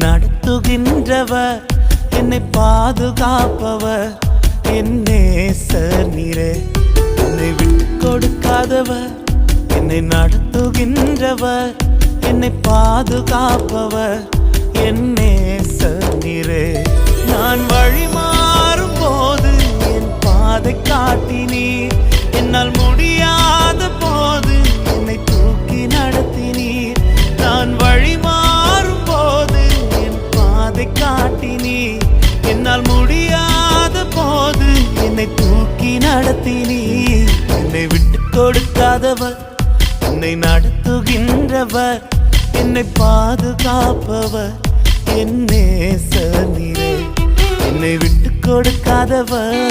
நடத்துகின்றவர், என்னை பாதுகாப்பவர், என் நேசர் நீரே. என்னை விட்டு கொடுக்காதவர், என்னை நடத்துகின்றவர், என்னை பாதுகாப்பவர், என் நேசர் நீரே. நான் வழி மாறும் போது என் பாதை காட்டினீர், என்னால் முடியாத போது என்னை தூக்கி நடத்தினீர். நான் வழி மாறும் போது என் பாதை காட்டினீர், என்னால் முடியாத போது என்னை தூக்கி நடத்தினீர். என்னை விட்டு கொடுக்காதவர், என்னை நடத்துகின்றவர், என்னை பாதுகாப்பவர், என் நேசர் நீரே. என்னை விட்டு கொடுக்காதவர்,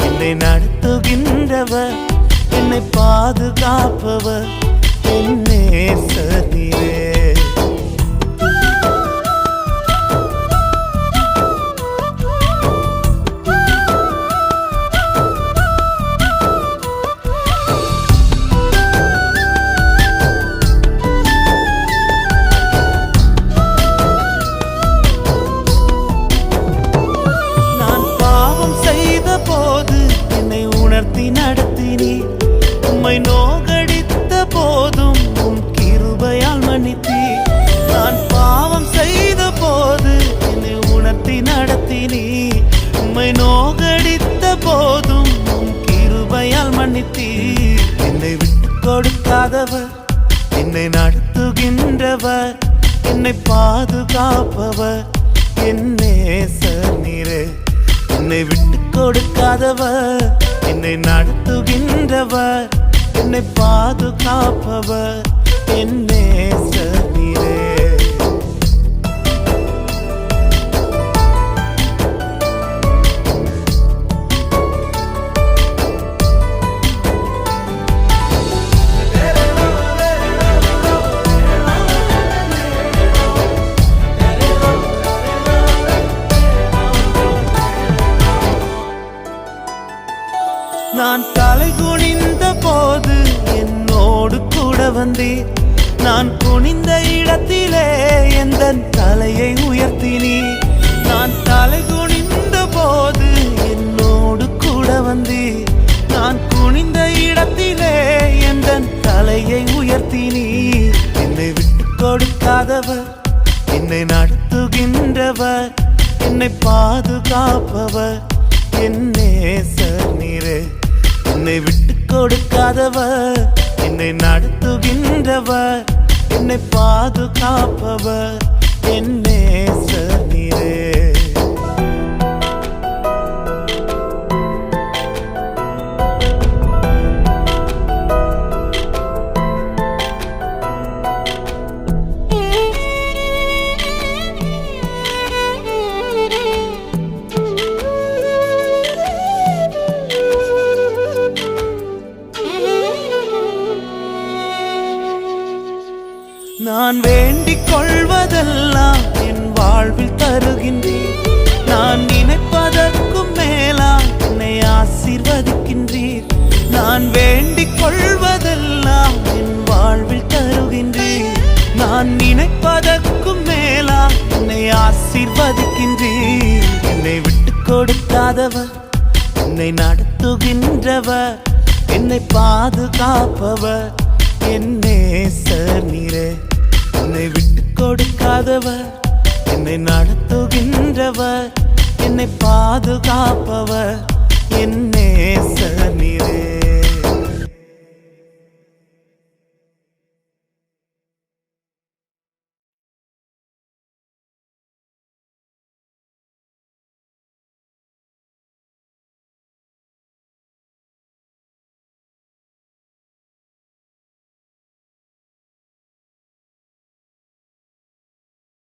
என்னை நடத்துகின்றவர், என்னை பாதுகாப்பவர், என் நேசர் நீரே. நடத்தினீர், உம்மை நோகடித்த போதும் உம் கிருபையால் மன்னித்தீர். நான் பாவம் செய்த போது என்னை உணர்த்தி நடத்தினீர், உம்மை நோகடித்த போதும் உம் கிருபையால் மன்னித்தீர். என்னை விட்டு கொடுக்காதவர், என்னை நடத்துகின்றவர், என்னை பாதுகாப்பவர், என் நேசர் நீரே. என்னை விட்டு கொடுக்காதவர், என்னை நடத்துகின்றவர், என்னை பாதுகாப்பவர், என் நேசர் நீரே. நான் தலை குனிந்த போது என்னோடு கூட வந்தீர், நான் குனிந்த இடத்திலே எந்த தலையை உயர்த்தினீர். நான் தலை குனிந்த போது என்னோடு கூட வந்தீர், நான் குனிந்த இடத்திலே எந்த தலையை உயர்த்தினீர். என்னை விட்டு கொடுக்காதவர், என்னை நடத்துகின்றவர், என்னை பாதுகாப்பவர், என் நேசர் நீரே. என்னை விட்டு கொடுக்காதவர், என்னை நடத்துகின்றவர், என்னை பாதுகாப்பவர், என் நேசர் நீரே. நான் வேண்டிக் கொள்வதெல்லாம் என் வாழ்வில் தருகின்றீர், நான் நினைப்பதற்கும் மேலாம் என்னை ஆசீர்வதிக்கின்றீர். நான் வேண்டிக் கொள்வதெல்லாம் என் வாழ்வில் தருகின்றீர், நான் நினைப்பதற்கும் மேலாம் என்னை ஆசீர்வதிக்கின்றீர். என்னை விட்டு கொடுக்காதவர், என்னை நடத்துகின்றவர், என்னை பாதுகாப்பவர், என் நேசர் நீரே. என்னை விட்டு கொடுக்காதவர், என்னை நடத்துகின்றவர், என்னை பாதுகாப்பவர், என் நேசர் நீரே.